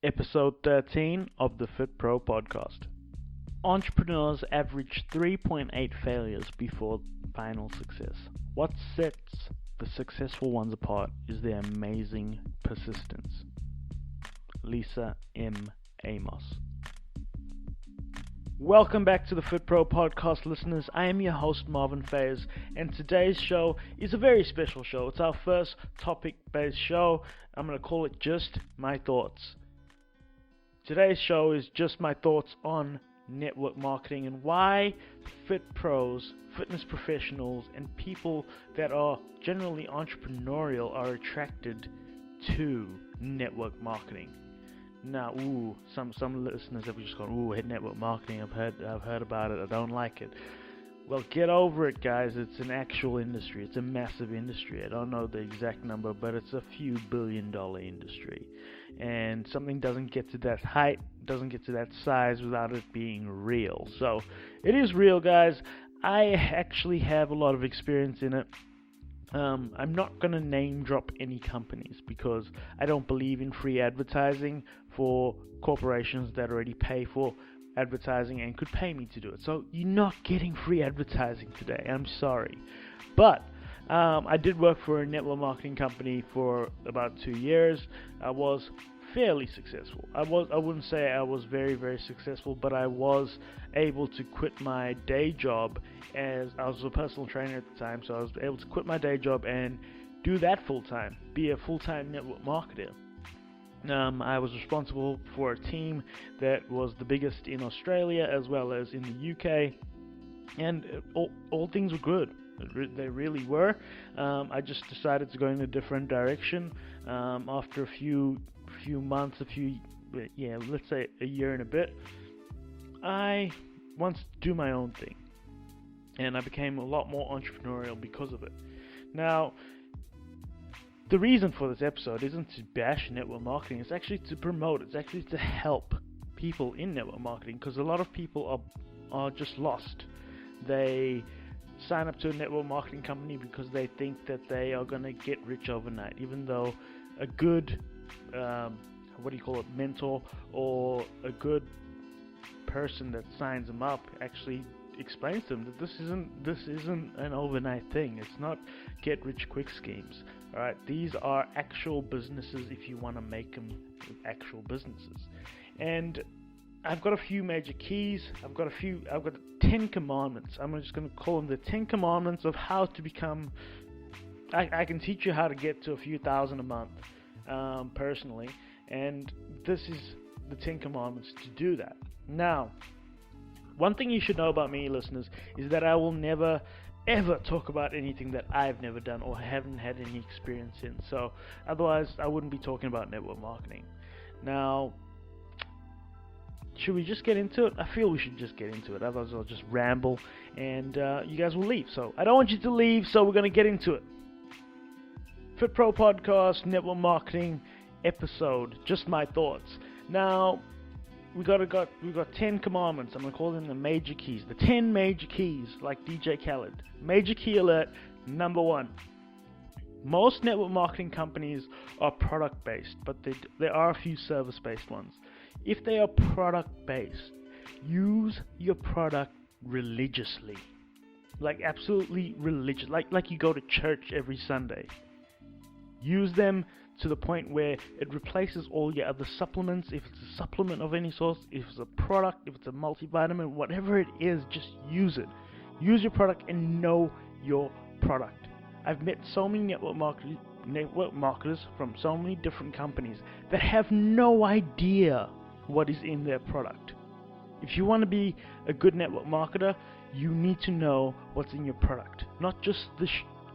Episode 13 of the Fit Pro podcast. Entrepreneurs average 3.8 failures before final success. What sets the successful ones apart is their amazing persistence. Lisa M. Amos. Welcome back to the Fit Pro podcast, listeners. I am your host, Marvin Fayes, and today's show is a very special show. It's our first topic-based show. I'm going to call it Just My Thoughts. Today's show is just my thoughts on network marketing and why fit pros, fitness professionals, and people that are generally entrepreneurial are attracted to network marketing. Now, some listeners have just gone, network marketing. I've heard about it. I don't like it. Well, get over it, guys. It's an actual industry. It's a massive industry. I don't know the exact number, but it's a few billion-dollar industry. And something doesn't get to that height, doesn't get to that size without it being real. So, it is real, guys. I actually have a lot of experience in it. I'm not going to name drop any companies because I don't believe in free advertising for corporations that already pay for advertising and could pay me to do it. So you're not getting free advertising today. I'm sorry. But I did work for a network marketing company for about 2 years. I was fairly successful. I wouldn't say I was very, very successful, but I was able to quit my day job, as I was a personal trainer at the time, so I was able to quit my day job and do that full-time, be a full-time network marketer. I was responsible for a team that was the biggest in Australia as well as in the UK, and all things were good. They really were. I just decided to go in a different direction after a few months, let's say a year and a bit. I wanted to do my own thing, and I became a lot more entrepreneurial because of it. Now, the reason for this episode isn't to bash network marketing. It's actually to promote. It's actually to help people in network marketing, because a lot of people are just lost. They sign up to a network marketing company because they think that they are going to get rich overnight, even though a good mentor or a good person that signs them up actually explains to them that this isn't an overnight thing. It's not get rich quick schemes. All right, these are actual businesses if you want to make them actual businesses. And I've got a few major keys. I've got 10 commandments. I'm just going to call them the 10 commandments of how to become. I can teach you how to get to a few thousand a month personally, and this is the 10 commandments to do that. Now, one thing you should know about me, listeners, is that I will never ever talk about anything that I've never done or haven't had any experience in. So otherwise I wouldn't be talking about network marketing. Now, should we just get into it? I feel we should just get into it. Otherwise I'll just ramble and you guys will leave. So I don't want you to leave, so we're going to get into it. Fit Pro Podcast, network marketing episode, just my thoughts. Now, we got 10 commandments. I'm going to call them the major keys. The 10 major keys, like DJ Khaled. Major key alert, number 1. Most network marketing companies are product-based, but there are a few service-based ones. If they are product-based, use your product religiously. Like absolutely religious. Like you go to church every Sunday. Use them to the point where it replaces all your other supplements. If it's a supplement of any sort, if it's a product, if it's a multivitamin, whatever it is, just use it. Use your product and know your product. I've met so many network marketers from so many different companies that have no idea what is in their product. If you want to be a good network marketer, you need to know what's in your product. Not just the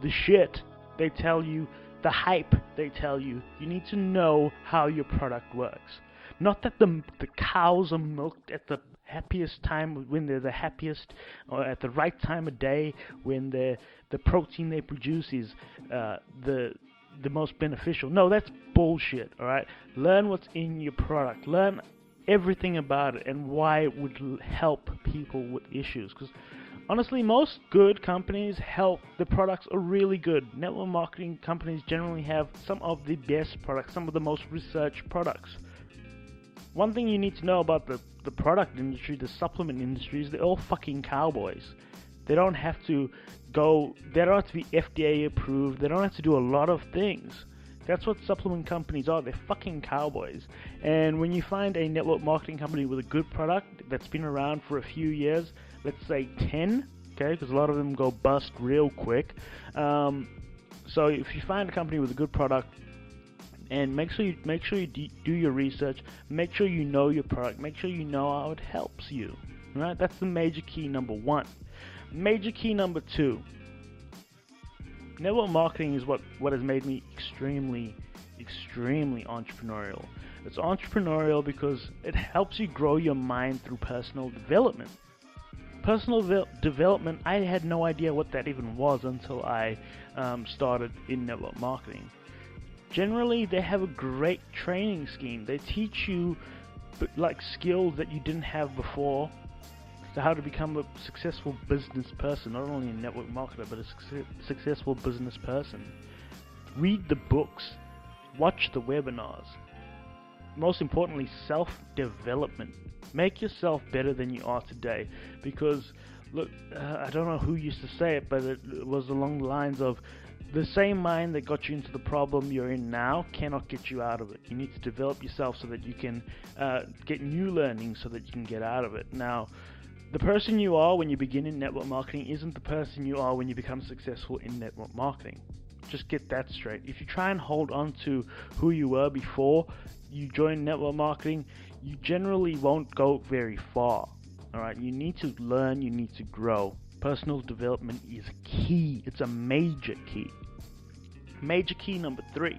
shit they tell you, the hype they tell you. You need to know how your product works. Not that the cows are milked at the happiest time, when they're the happiest, or at the right time of day, when the protein they produce is the most beneficial. No, that's bullshit. All right, learn what's in your product. Learn everything about it and why it would help people with issues. Because honestly, most good companies help. The products are really good. Network marketing companies generally have some of the best products, some of the most researched products. one thing you need to know about the product industry, the supplement industry, is they're all fucking cowboys. They don't have to be FDA approved. They don't have to do a lot of things. That's what supplement companies are. They're fucking cowboys. And when you find a network marketing company with a good product that's been around for a few years, let's say 10, okay, because a lot of them go bust real quick. So if you find a company with a good product, and make sure you do your research, make sure you know your product, make sure you know how it helps you. Right? That's the major key number 1. Major key number 2. Network marketing is what has made me extremely entrepreneurial. It's entrepreneurial because it helps you grow your mind through personal development. Personal development, I had no idea what that even was until I started in network marketing. Generally, they have a great training scheme. They teach you like skills that you didn't have before, so how to become a successful business person, not only a network marketer, but a successful business person. Read the books, watch the webinars. Most importantly, self-development. Make yourself better than you are today, because look, I don't know who used to say it, but it was along the lines of, the same mind that got you into the problem you're in now cannot get you out of it. You need to develop yourself so that you can get new learning so that you can get out of it. Now, the person you are when you begin in network marketing isn't the person you are when you become successful in network marketing. Just get that straight. If you try and hold on to who you were before you joined network marketing, you generally won't go very far. Alright, you need to learn, you need to grow. Personal development is key. It's a major key. Major key number 3.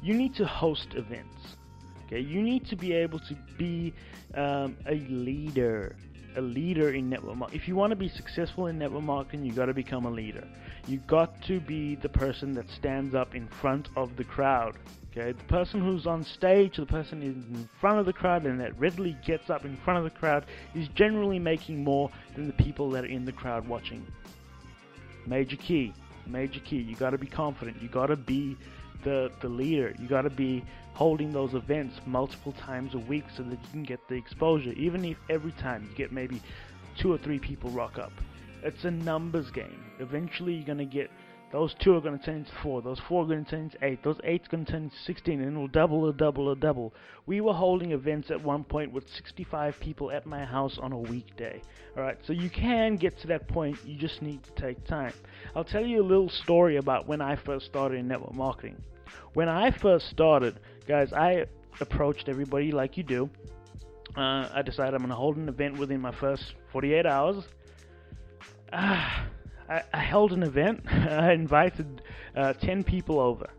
You need to host events. Okay, you need to be able to be a leader in network marketing. If you want to be successful in network marketing, you got to become a leader. You got to be the person that stands up in front of the crowd. Okay, the person who's on stage, the person in front of the crowd and that readily gets up in front of the crowd is generally making more than the people that are in the crowd watching. Major key. You got to be confident. You got to be the leader. You got to be holding those events multiple times a week so that you can get the exposure. Even if every time you get maybe 2 or 3 people rock up. It's a numbers game. Eventually you're going to get, those 2 are going to turn into 4, those 4 are going to turn into 8, those 8 are going to turn into 16, and it'll double. We were holding events at one point with 65 people at my house on a weekday. Alright, so you can get to that point, you just need to take time. I'll tell you a little story about when I first started in network marketing. When I first started, guys, I approached everybody like you do. I decided I'm going to hold an event within my first 48 hours. I held an event. I invited 10 people over.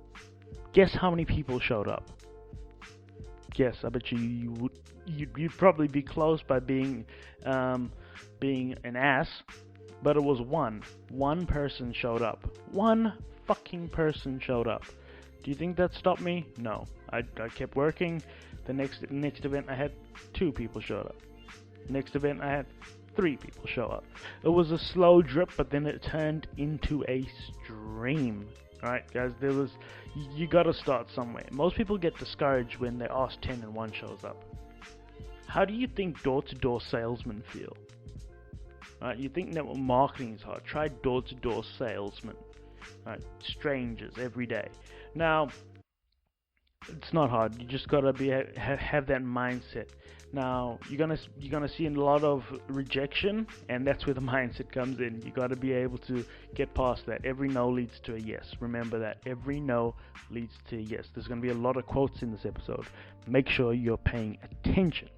Guess how many people showed up? Guess. I bet you'd probably be close by being an ass, but it was one. One person showed up. One fucking person showed up. Do you think that stopped me? No. I kept working. The next event I had 2 people showed up. Next event I had 3 people show up. It was a slow drip, but then it turned into a stream. Alright guys, you gotta start somewhere. Most people get discouraged when they ask 10 and 1 shows up. How do you think door-to-door salesmen feel? Alright, you think network marketing is hard. Try door-to-door salesmen. Alright, strangers every day. Now, it's not hard. You just gotta have that mindset. Now, you're gonna see a lot of rejection, and that's where the mindset comes in. You gotta be able to get past that. Every no leads to a yes. Remember that. Every no leads to a yes. There's gonna be a lot of quotes in this episode. Make sure you're paying attention.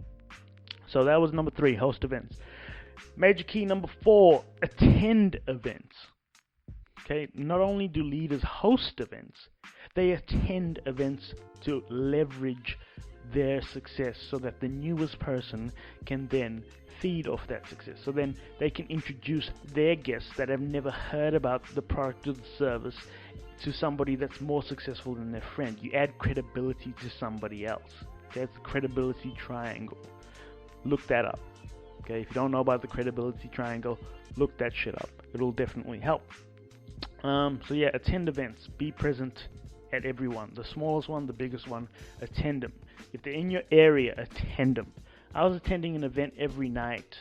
So that was number 3, host events. Major key number 4, attend events. Okay, not only do leaders host events, they attend events to leverage their success so that the newest person can then feed off that success. So then they can introduce their guests that have never heard about the product or the service to somebody that's more successful than their friend. You add credibility to somebody else. Okay, it's the credibility triangle. Look that up. Okay, if you don't know about the credibility triangle, look that shit up. It'll definitely help. So yeah, attend events, be present at everyone. The smallest one, the biggest one, attend them. If they're in your area, attend them. I was attending an event every night.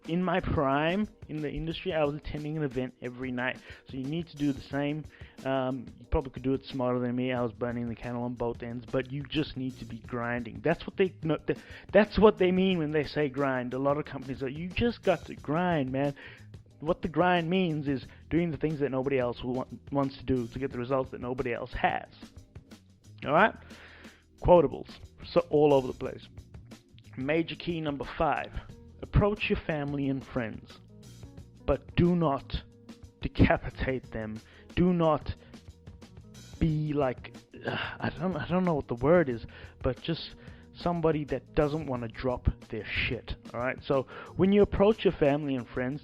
In my prime in the industry, I was attending an event every night. So you need to do the same. You probably could do it smarter than me. I was burning the candle on both ends, but you just need to be grinding. That's what they mean when they say grind. A lot of companies are, you just got to grind, man. What the grind means is doing the things that nobody else wants to do to get the results that nobody else has. All right? Quotables. So all over the place. Major key number 5. Approach your family and friends, but do not decapitate them. Do not be like, I don't know what the word is, but just somebody that doesn't want to drop their shit. All right? So when you approach your family and friends,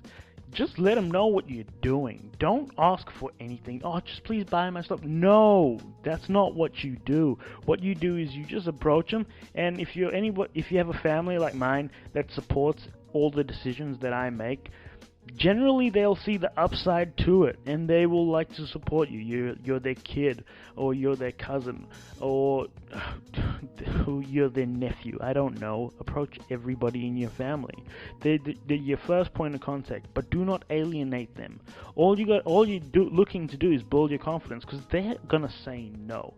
just let them know what you're doing. Don't ask for anything. Oh, just please buy my stuff. No, that's not what you do. What you do is you just approach them, and if you have a family like mine that supports all the decisions that I make, generally they'll see the upside to it, and they will like to support you. You're their kid, or you're their cousin, or you're their nephew. I don't know. Approach everybody in your family. They're your first point of contact, but do not alienate them. All you're looking to do is build your confidence, because they're gonna say no,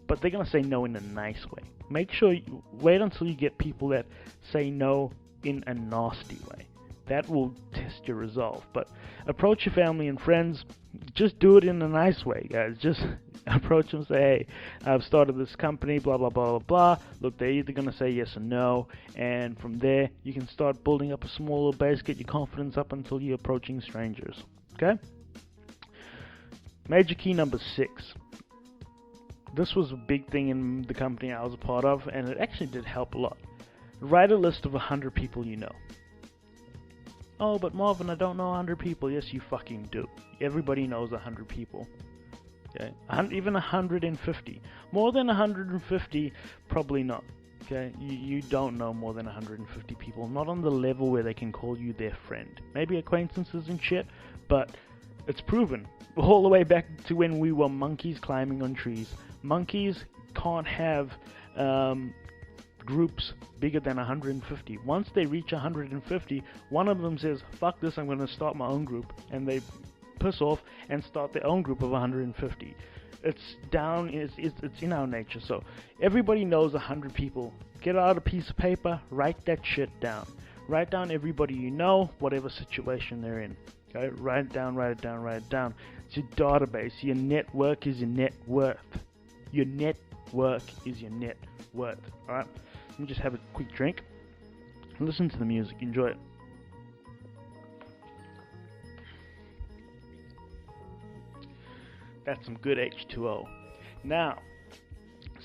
but they're gonna say no in a nice way. Make sure you wait until you get people that say no in a nasty way. That will test your resolve. But approach your family and friends. Just do it in a nice way, guys. Just approach them and say, hey, I've started this company, blah, blah, blah, blah, blah. Look, they're either going to say yes or no. And from there, you can start building up a small little base, get your confidence up until you're approaching strangers. Okay? Major key number 6. This was a big thing in the company I was a part of, and it actually did help a lot. Write a list of 100 people you know. Oh, but Marvin, I don't know 100 people. Yes, you fucking do. Everybody knows 100 people. Okay, even 150. More than 150, probably not. Okay, you don't know more than 150 people. Not on the level where they can call you their friend. Maybe acquaintances and shit, but it's proven. All the way back to when we were monkeys climbing on trees. Monkeys can't have groups bigger than 150. Once they reach 150, one of them says, fuck this, I'm going to start my own group, and they piss off and start their own group of 150. It's in our nature. So everybody knows 100 people. Get out a piece of paper, write that shit down. Write down everybody you know, whatever situation they're in. Okay, write it down. It's your database. Your network is your net worth. Your network is your net worth. Alright? Let me just have a quick drink. Listen to the music. Enjoy it. That's some good H2O. Now,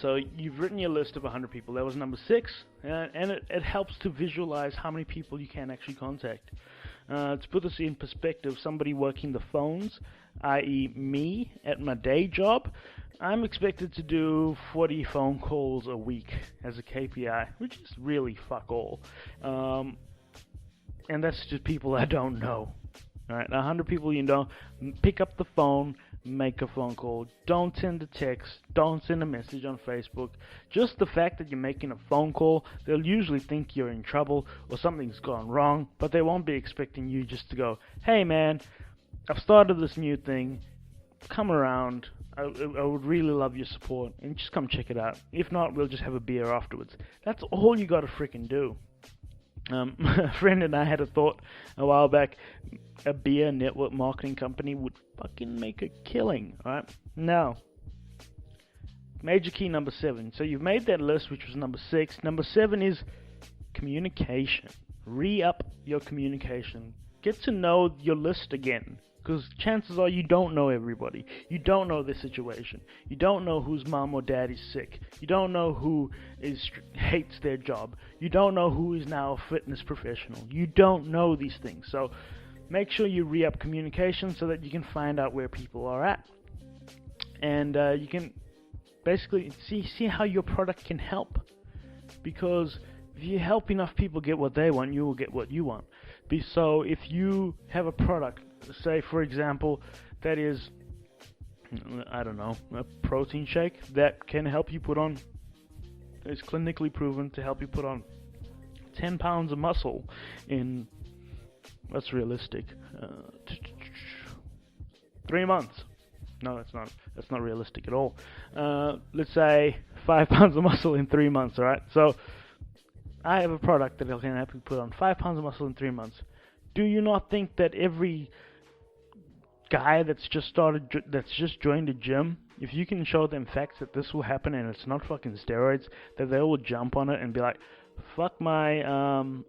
so you've written your list of 100 people. That was number 6. And it helps to visualize how many people you can actually contact. To put this in perspective, somebody working the phones, i.e. me, at my day job, I'm expected to do 40 phone calls a week as a KPI, which is really fuck all. And that's just people I don't know. Alright, 100 people you know, pick up the phone, make a phone call. Don't send a text, don't send a message on Facebook. Just the fact that you're making a phone call, they'll usually think you're in trouble or something's gone wrong, but they won't be expecting you just to go, hey man, I've started this new thing, come around, I would really love your support, and just come check it out. If not, we'll just have a beer afterwards. That's all you gotta freaking do. A friend and I had a thought a while back, a beer network marketing company would fucking make a killing, alright? Now, major key number 7. So you've made that list, which was number 6. Number 7 is communication. Re-up your communication. Get to know your list again. Because chances are you don't know everybody. You don't know their situation. You don't know whose mom or dad is sick. You don't know who hates their job. You don't know who is now a fitness professional. You don't know these things. So make sure you re-up communication so that you can find out where people are at. And you can basically see how your product can help. Because if you help enough people get what they want, you will get what you want. So if you have a product, say for example, that is I don't know, a protein shake that can help you put on, is clinically proven to help you put on 10 pounds of muscle in, what's realistic, 3 months. No, that's not realistic at all. Let's say 5 pounds of muscle in 3 months, alright? So, I have a product that can help you put on 5 pounds of muscle in 3 months. Do you not think that every guy that's just joined a gym, if you can show them facts that this will happen and it's not fucking steroids, that they will jump on it and be like, fuck my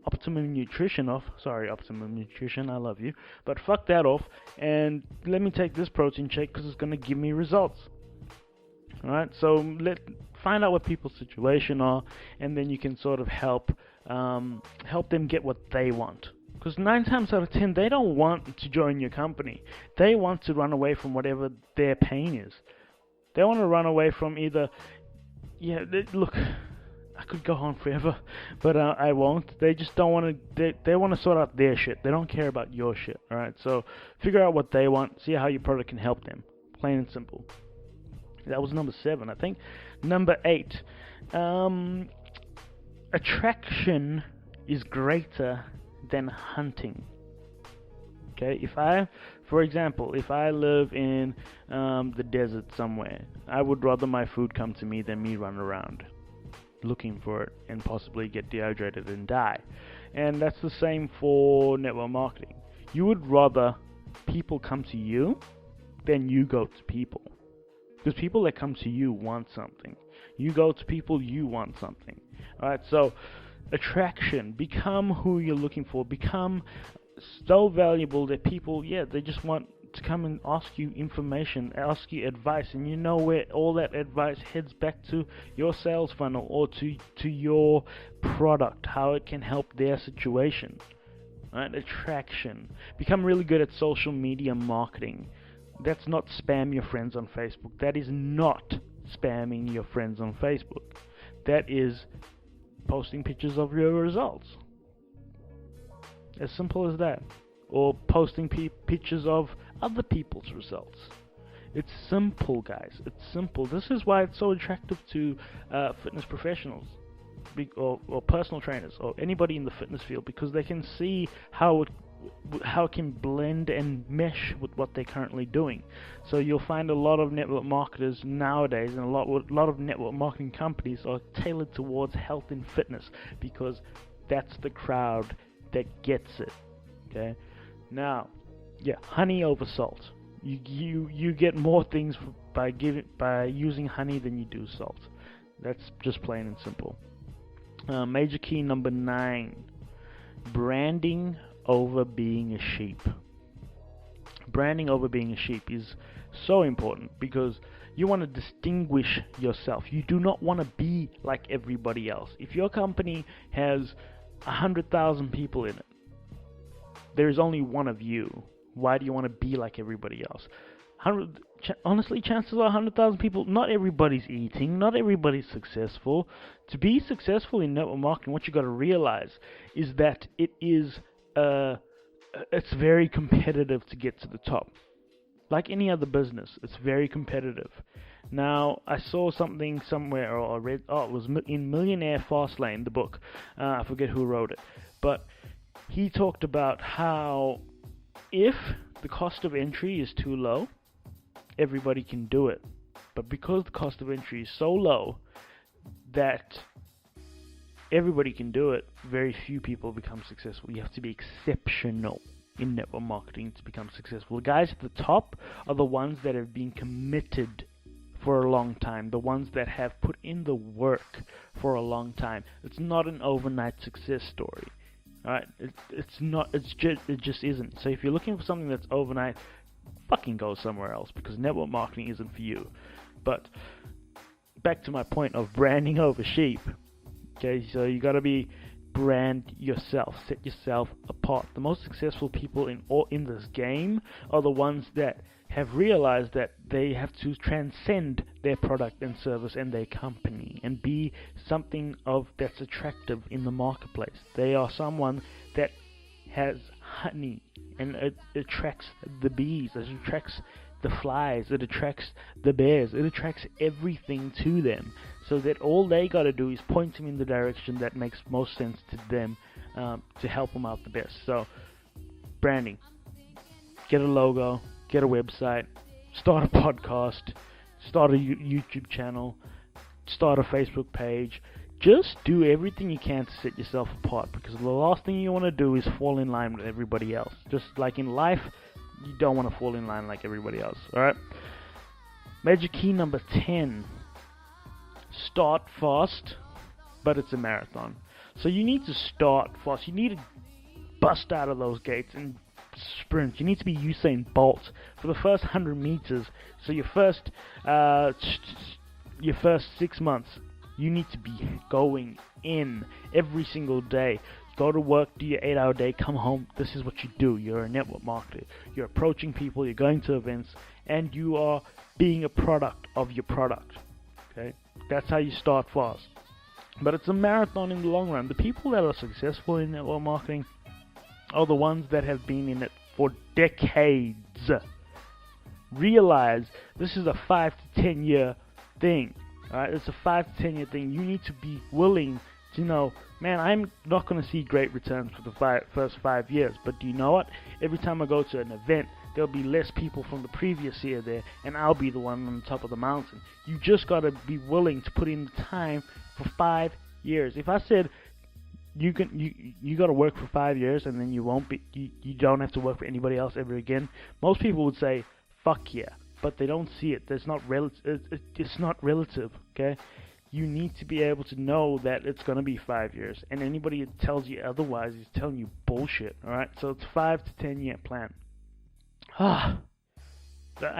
Optimum Nutrition off. Sorry, Optimum Nutrition, I love you. But fuck that off, and let me take this protein shake because it's going to give me results. Alright, so find out what people's situation are, and then you can sort of help them get what they want. Because 9 times out of 10, they don't want to join your company. They want to run away from whatever their pain is. They want to run away from either... Yeah, look, I could go on forever, but I won't. They just don't want to... They want to sort out their shit. They don't care about your shit, alright? So, figure out what they want. See how your product can help them. Plain and simple. That was number 7, I think. Number 8. Attraction is greater than hunting. Okay, for example, if I live in the desert somewhere, I would rather my food come to me than me run around looking for it and possibly get dehydrated and die. And that's the same for network marketing. You would rather people come to you than you go to people. Because people that come to you want something. You go to people, you want something. Alright, so attraction, become who you're looking for, become so valuable that people, they just want to come and ask you information, ask you advice, and you know where all that advice heads back to your sales funnel or to your product, how it can help their situation. Right? Attraction. Become really good at social media marketing. That's not spam your friends on Facebook. That is not spamming your friends on Facebook. That is posting pictures of your results. As simple as that. Or posting pictures of other people's results. It's simple, guys. It's simple. This is why it's so attractive to fitness professionals or personal trainers or anybody in the fitness field, because they can see how it can blend and mesh with what they're currently doing. So you'll find a lot of network marketers nowadays, and a lot of network marketing companies are tailored towards health and fitness, because that's the crowd that gets it. Okay, now, honey over salt. You get more things by using honey than you do salt. That's just plain and simple. Major key number 9: branding over being a sheep. Branding over being a sheep is so important, because you want to distinguish yourself. You do not want to be like everybody else. If your company has 100,000 people in it, there is only one of you. Why do you want to be like everybody else? Honestly, chances are 100,000 people, not everybody's eating, not everybody's successful. To be successful in network marketing, what you got to realize is that it's very competitive to get to the top. Like any other business, it's very competitive. Now, I saw something somewhere, or I read, it was in Millionaire Fastlane, the book. I forget who wrote it, but he talked about how if the cost of entry is too low, everybody can do it. But because the cost of entry is so low that everybody can do it, very few people become successful. You have to be exceptional in network marketing to become successful. The guys at the top are the ones that have been committed for a long time, the ones that have put in the work for a long time. It's not an overnight success story. Alright, it just isn't. So if you're looking for something that's overnight, fucking go somewhere else, because network marketing isn't for you. But back to my point of branding over sheep. Okay, so you gotta brand yourself, set yourself apart. The most successful people in this game are the ones that have realized that they have to transcend their product and service and their company and be something that's attractive in the marketplace. They are someone that has honey, and it attracts the bees, it attracts the flies, it attracts the bears, it attracts everything to them, so that all they got to do is point them in the direction that makes most sense to them, to help them out the best. So branding, get a logo, get a website, start a podcast, start a YouTube channel, start a Facebook page. Just do everything you can to set yourself apart, because the last thing you want to do is fall in line with everybody else. Just like in life, you don't want to fall in line like everybody else. Alright? Major key number 10. Start fast, but it's a marathon. So you need to start fast. You need to bust out of those gates and sprint. You need to be Usain Bolt for the first 100 meters. So your first 6 months, you need to be going in every single day. Go to work, do your 8-hour day, come home. This is what you do. You're a network marketer. You're approaching people, you're going to events, and you are being a product of your product. Okay? That's how you start fast. But it's a marathon in the long run. The people that are successful in network marketing are the ones that have been in it for decades. Realize this is a 5 to 10 year thing. Alright, it's a 5 to 10 year thing. You need to be willing to know, man, I'm not going to see great returns for the first 5 years, but do you know what? Every time I go to an event, there'll be less people from the previous year there, and I'll be the one on the top of the mountain. You just got to be willing to put in the time for 5 years. If I said you got to work for 5 years and then you don't have to work for anybody else ever again, most people would say, fuck yeah. But they don't see it. It's not relative, okay? You need to be able to know that it's going to be 5 years. And anybody that tells you otherwise is telling you bullshit, alright? So it's 5 to 10 year plan. I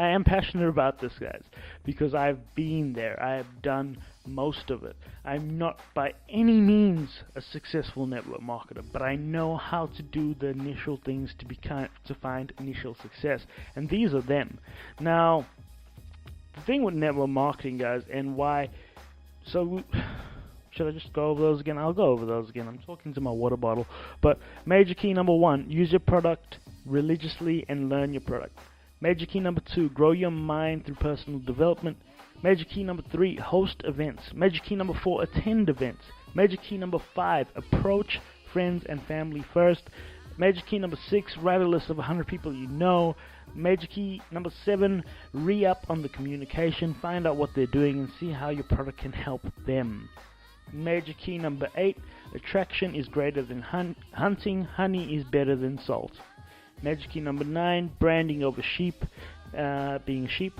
am passionate about this, guys, because I've been there. I have done most of it. I'm not by any means a successful network marketer, but I know how to do the initial things to find initial success, and these are them. Now, the thing with network marketing, guys, and why. So, should I just go over those again? I'll go over those again. I'm talking to my water bottle. But major key number 1: use your product religiously and learn your product. Major key number 2, grow your mind through personal development. Major key number 3, host events. Major key number 4, attend events. Major key number 5, approach friends and family first. Major key number 6, write a list of 100 people you know. Major key number 7, re-up on the communication. Find out what they're doing and see how your product can help them. Major key number 8, attraction is greater than hunting. Honey is better than salt. Major key number 9, branding over being sheep.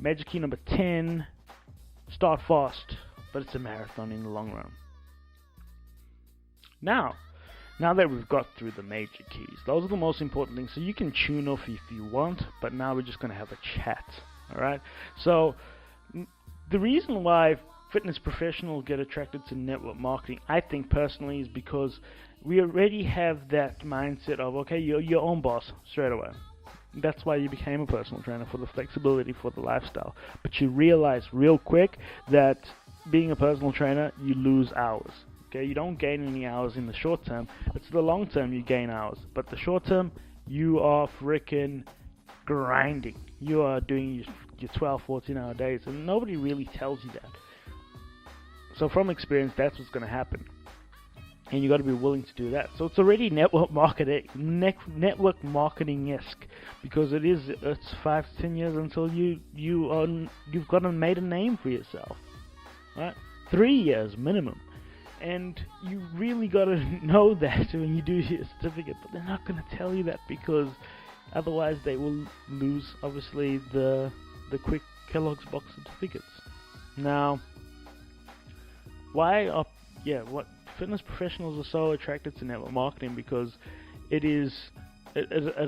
Major key number 10, start fast, but it's a marathon in the long run. Now that we've got through the major keys, those are the most important things. So you can tune off if you want, but now we're just going to have a chat. Alright? So the reason why fitness professionals get attracted to network marketing, I think personally, is because we already have that mindset of, okay, you're your own boss straight away. That's why you became a personal trainer, for the flexibility, for the lifestyle. But you realize real quick that being a personal trainer, you lose hours. Okay, you don't gain any hours in the short term. It's the long term you gain hours. But the short term, you are freaking grinding. You are doing your 12, 14-hour days, and nobody really tells you that. So from experience, that's what's going to happen. And you got to be willing to do that. So it's already network marketing-esque, because it's 5 to 10 years until you've got to made a name for yourself, right? 3 years minimum, and you really got to know that when you do your certificate. But they're not going to tell you that, because otherwise they will lose, obviously, the quick Kellogg's box certificates. Now, what fitness professionals are so attracted to network marketing, because it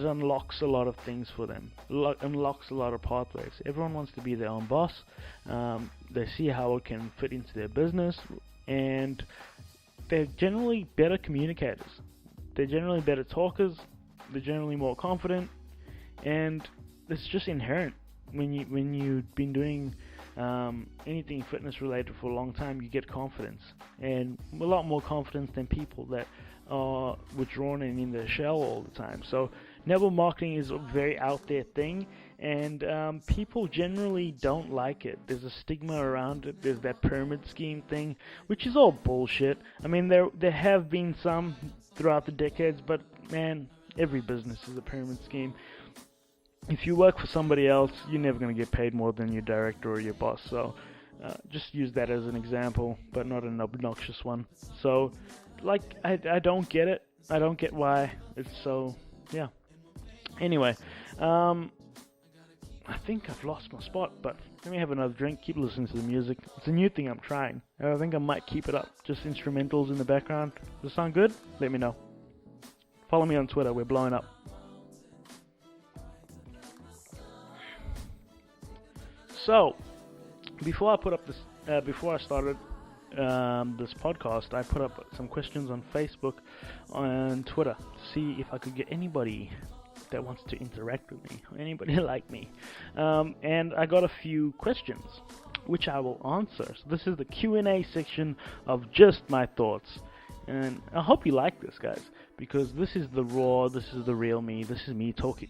unlocks a lot of things for them. It unlocks a lot of pathways. Everyone wants to be their own boss. They see how it can fit into their business, and they're generally better communicators. They're generally better talkers. They're generally more confident, and it's just inherent. When you've been doing anything fitness related for a long time, you get confidence, and a lot more confidence than people that are withdrawn and in their shell all the time. So network marketing is a very out there thing, and people generally don't like it. There's a stigma around it. There's that pyramid scheme thing, which is all bullshit. I mean, there have been some throughout the decades, but man, every business is a pyramid scheme. If you work for somebody else, you're never going to get paid more than your director or your boss. So just use that as an example, but not an obnoxious one. So, like, I don't get it. I don't get why it's so, yeah. Anyway, I think I've lost my spot, but let me have another drink, keep listening to the music. It's a new thing I'm trying, and I think I might keep it up. Just instrumentals in the background. Does it sound good? Let me know. Follow me on Twitter, we're blowing up. So, before I started this podcast, I put up some questions on Facebook and Twitter to see if I could get anybody that wants to interact with me, or anybody like me. And I got a few questions, which I will answer. So this is the Q&A section of just my thoughts. And I hope you like this, guys, because this is the raw, this is the real me, this is me talking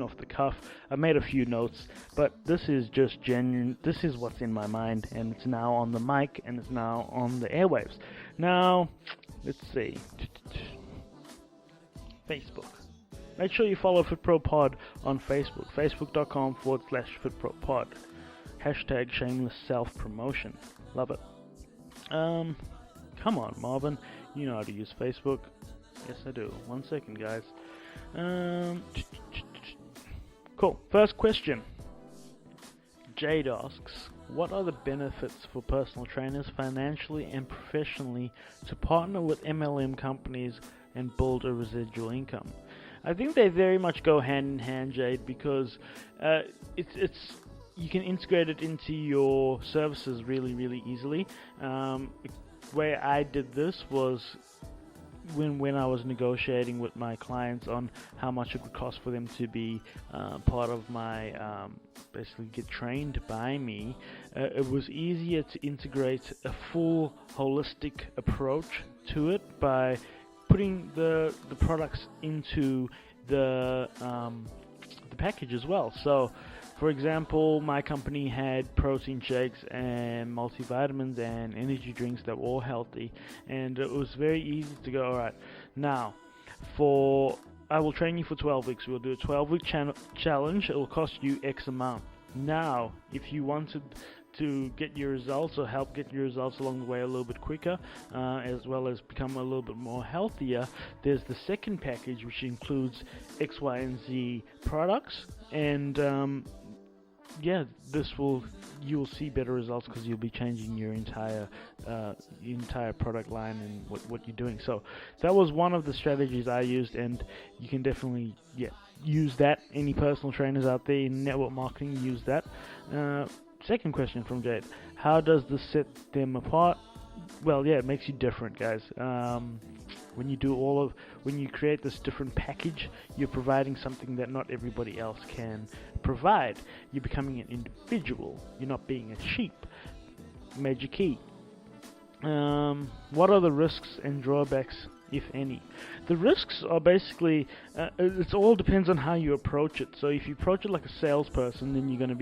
off the cuff. I made a few notes, but this is just genuine. This is what's in my mind, and it's now on the mic, and it's now on the airwaves. Now, let's see. Facebook. Make sure you follow FitProPod on Facebook. Facebook.com/FitProPod. Hashtag shameless self-promotion. Love it. Come on, Marvin. You know how to use Facebook. Yes, I do. 1 second, guys. Cool. First question. Jade asks, what are the benefits for personal trainers financially and professionally to partner with MLM companies and build a residual income? I think they very much go hand in hand, Jade, because it's you can integrate it into your services really, really easily. Where I did this was when I was negotiating with my clients on how much it would cost for them to be part of my, basically get trained by me. It was easier to integrate a full holistic approach to it by putting the products into the package as well. So, for example, my company had protein shakes and multivitamins and energy drinks that were all healthy, and it was very easy to go, alright, now, I will train you for 12 weeks, we'll do a 12-week challenge, it will cost you X amount. Now, if you wanted to get your results or help get your results along the way a little bit quicker, as well as become a little bit more healthier, there's the second package, which includes X, Y, and Z products, and you will see better results because you'll be changing your entire product line and what you're doing. So that was one of the strategies I used, and you can definitely use that. Any personal trainers out there in network marketing, use that. Second question from Jade: how does this set them apart? Well, it makes you different, guys. When you create this different package, you're providing something that not everybody else can provide. You're becoming an individual. You're not being a sheep. Major key. What are the risks and drawbacks, if any? The risks are basically, it all depends on how you approach it. So if you approach it like a salesperson, then you're going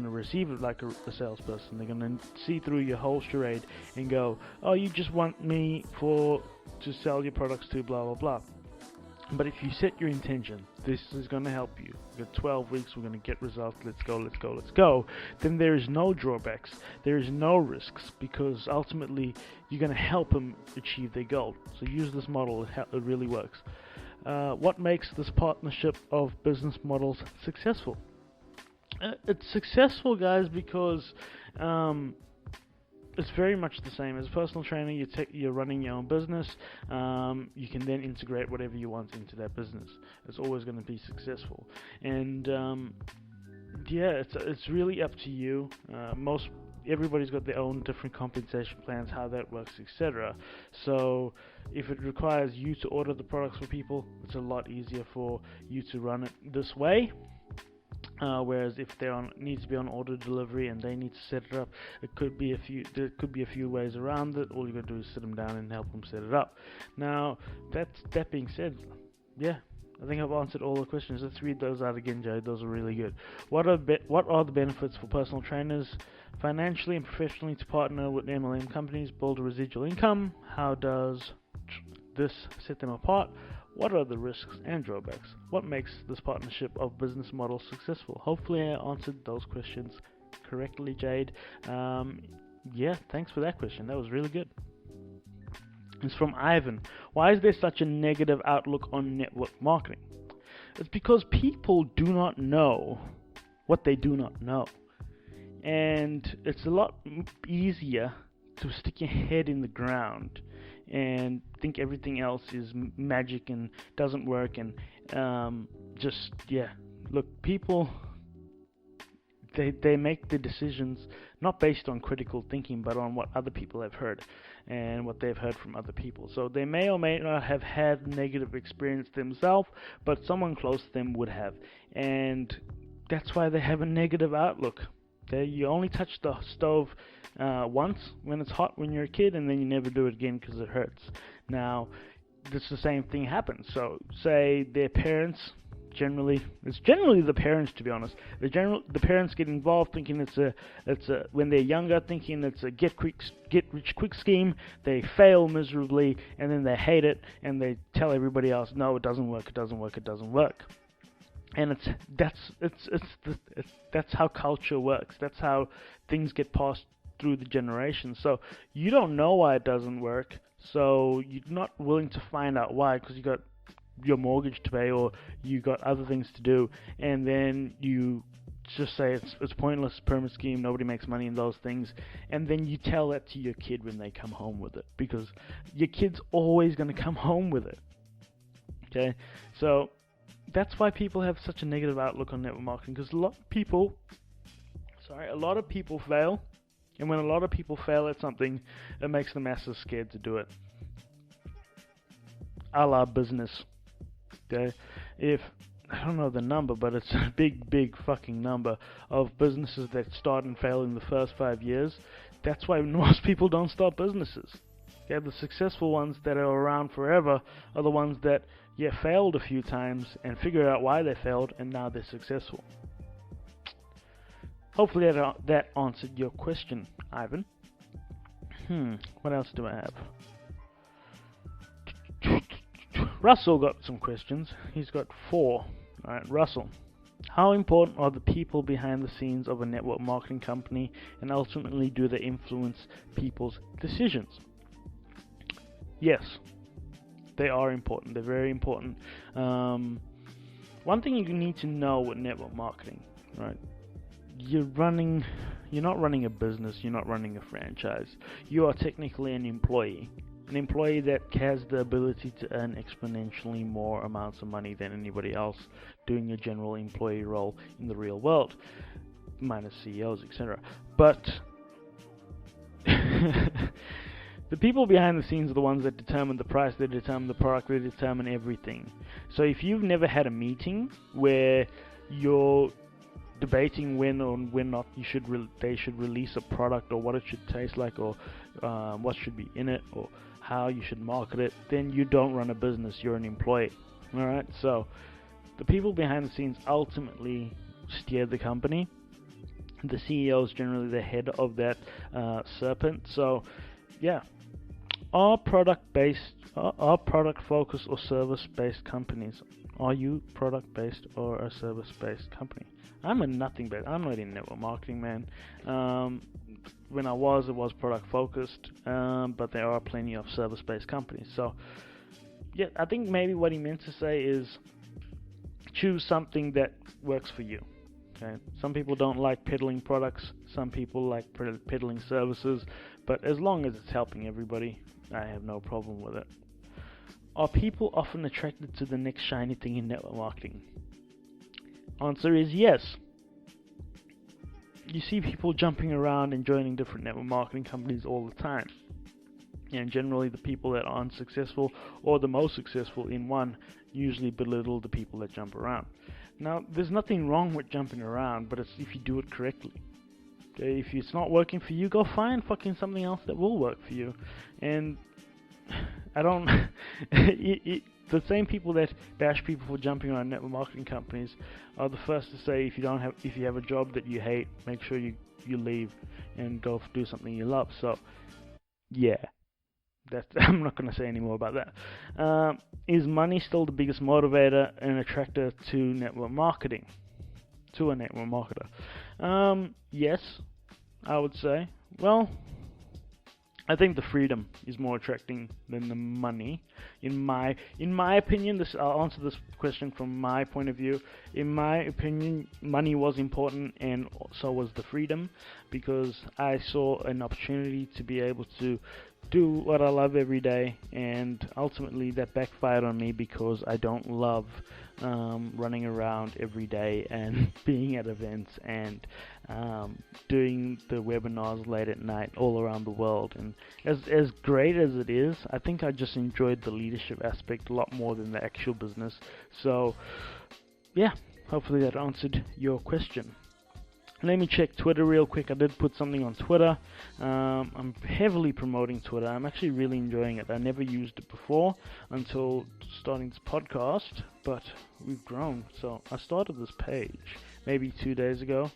to receive it like a salesperson. They're going to see through your whole charade and go, oh, you just want me to sell your products to blah blah blah. But if you set your intention, this is going to help you. We've got 12 weeks, we're going to get results, let's go, then there is no drawbacks, there is no risks, because ultimately you're going to help them achieve their goal. So use this model, it really works. What makes this partnership of business models successful? It's successful, guys, because it's very much the same. As a personal trainer, you're running your own business. You can then integrate whatever you want into that business. It's always going to be successful. And it's really up to you. Everybody's got their own different compensation plans, how that works, etc. So if it requires you to order the products for people, it's a lot easier for you to run it this way. Whereas if they need to be on order delivery and they need to set it up, there could be a few ways around it. All you got to do is sit them down and help them set it up. Now, that being said, I think I've answered all the questions. Let's read those out again, Jay. Those are really good. What are the benefits for personal trainers financially and professionally to partner with MLM companies, build a residual income? How does this set them apart? What are the risks and drawbacks? What makes this partnership of business model successful? Hopefully I answered those questions correctly, Jade. Yeah, thanks for that question. That was really good. It's from Ivan. Why is there such a negative outlook on network marketing? It's because people do not know what they do not know. And it's a lot easier to stick your head in the ground and think everything else is magic and doesn't work. And look, people, they make the decisions not based on critical thinking, but on what other people have heard and what they've heard from other people. So they may or may not have had negative experience themselves, but someone close to them would have, and that's why they have a negative outlook. You only touch the stove once when it's hot when you're a kid, and then you never do it again because it hurts. Now, the same thing happens. So say their parents, it's generally the parents, to be honest. The parents get involved thinking it's a when they're younger, thinking it's a get rich quick scheme. They fail miserably, and then they hate it, and they tell everybody else, no, it doesn't work. And that's how culture works. That's how things get passed through the generations. So you don't know why it doesn't work, so you're not willing to find out why, because you got your mortgage to pay or you got other things to do, and then you just say it's pointless, pyramid scheme, nobody makes money in those things, and then you tell that to your kid when they come home with it, because your kid's always going to come home with it. Okay, so that's why people have such a negative outlook on network marketing, because a lot of people fail, and when a lot of people fail at something, it makes the masses scared to do it. A la business. Okay, if I don't know the number, but it's a big fucking number of businesses that start and fail in the first 5 years. That's why most people don't start businesses. Okay, the successful ones that are around forever are the ones that failed a few times and figured out why they failed, and now they're successful. Hopefully that answered your question, Ivan. What else do I have? Russell got some questions. He's got 4. Alright, Russell. How important are the people behind the scenes of a network marketing company, and ultimately do they influence people's decisions? Yes, they are important. They're very important. One thing you need to know with network marketing, right? You're not running a business, you're not running a franchise. You are technically an employee that has the ability to earn exponentially more amounts of money than anybody else doing a general employee role in the real world, minus CEOs, etc. But the people behind the scenes are the ones that determine the price, they determine the product, they determine everything. So if you've never had a meeting where you're debating when or when not they should release a product, or what it should taste like, or what should be in it, or how you should market it, then you don't run a business, you're an employee. Alright, so the people behind the scenes ultimately steer the company. The CEO is generally the head of that serpent. So yeah, are product focused or service based companies? Are you product based or a service based company? I'm a nothing but I'm not in network marketing, man. When it was product focused, but there are plenty of service based companies. So yeah, I think maybe what he meant to say is choose something that works for you. Okay, some people don't like peddling products, some people like peddling services, but as long as it's helping everybody, I have no problem with it. Are people often attracted to the next shiny thing in network marketing? Answer is yes. You see people jumping around and joining different network marketing companies all the time. And generally the people that aren't successful or the most successful in one usually belittle the people that jump around. Now, there's nothing wrong with jumping around, but it's if you do it correctly. Okay, if it's not working for you, go find fucking something else that will work for you. And I don't... the The same people that bash people for jumping around network marketing companies are the first to say if you have a job that you hate, make sure you leave and go do something you love. So yeah, I'm not going to say any more about that. Is money still the biggest motivator and attractor to network marketing? To a network marketer? Yes, I would say. Well, I think the freedom is more attracting than the money. In my opinion, I'll answer this question from my point of view. In my opinion, money was important, and so was the freedom, because I saw an opportunity to be able to do what I love every day, and ultimately that backfired on me because I don't love running around every day and being at events and doing the webinars late at night all around the world. And as great as it is, I think I just enjoyed the leadership aspect a lot more than the actual business. So yeah, hopefully that answered your question. Let me check Twitter real quick. I did put something on Twitter. I'm heavily promoting Twitter. I'm actually really enjoying it. I never used it before until starting this podcast, but we've grown. So I started this page maybe 3 days ago,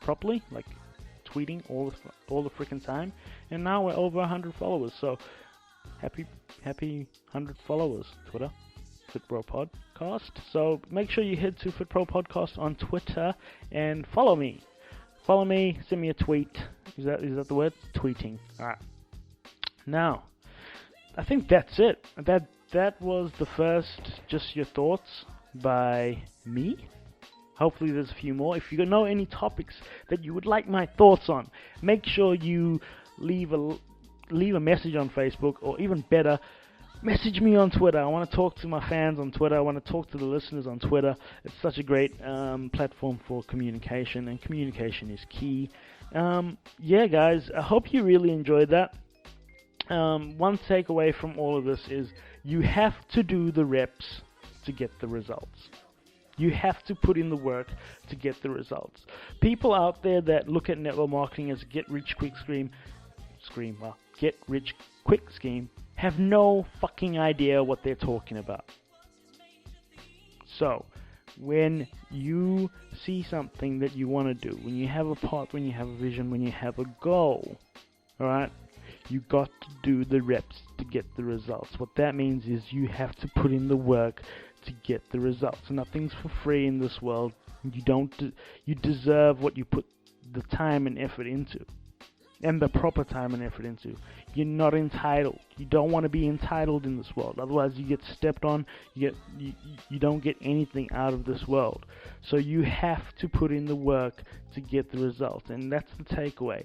properly, like tweeting all the freaking time, and now we're over 100 followers. So happy 100 followers, Twitter. FitPro Podcast. So make sure you head to FitPro Podcast on Twitter and follow me. Send me a tweet. Is that the word? Tweeting. Alright. Now, I think that's it. That was the first Just Your Thoughts by me. Hopefully there's a few more. If you know any topics that you would like my thoughts on, make sure you leave a message on Facebook, or even better, message me on Twitter. I want to talk to my fans on Twitter. I want to talk to the listeners on Twitter. It's such a great platform for communication, and communication is key. Yeah, guys, I hope you really enjoyed that. One takeaway from all of this is you have to do the reps to get the results. You have to put in the work to get the results. People out there that look at network marketing as a get-rich-quick scheme have no fucking idea what they're talking about. So, when you see something that you want to do, when you have a part, when you have a vision, when you have a goal, alright, you got to do the reps to get the results. What that means is you have to put in the work to get the results. Nothing's for free in this world. You deserve what you put the time and effort into, and the proper time and effort into. You're not entitled. You don't want to be entitled in this world. Otherwise, you get stepped on. You don't get anything out of this world. So you have to put in the work to get the results, and that's the takeaway.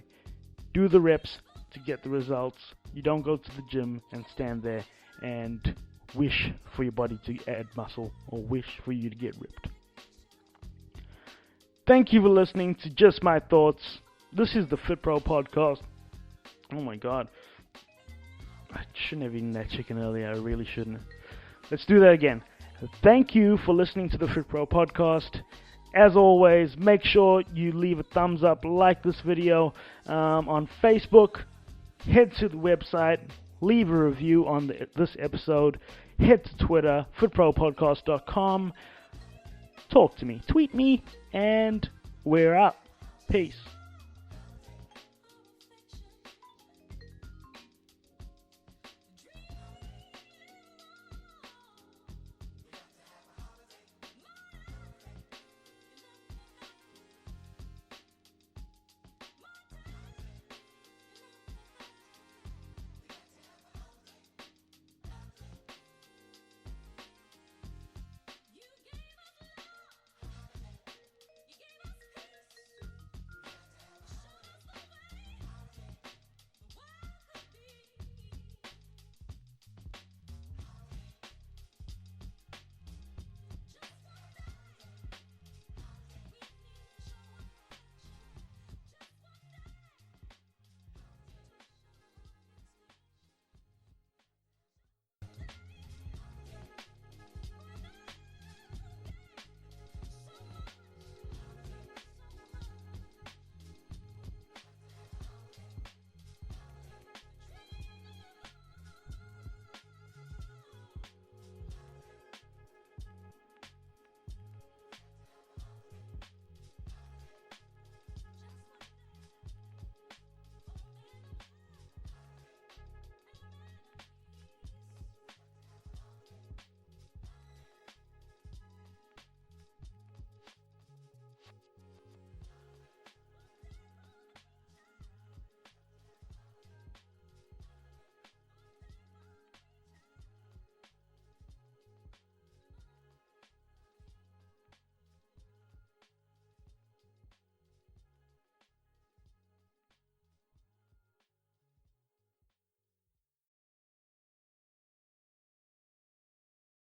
Do the reps to get the results. You don't go to the gym and stand there and wish for your body to add muscle, or wish for you to get ripped. Thank you for listening to Just My Thoughts. This is the FitPro Podcast. Oh my god. I shouldn't have eaten that chicken earlier. I really shouldn't. Let's do that again. Thank you for listening to the FitPro Podcast. As always, make sure you leave a thumbs up, like this video on Facebook. Head to the website, leave a review on this episode. Head to Twitter, fitpropodcast.com. Talk to me, tweet me, and we're out. Peace.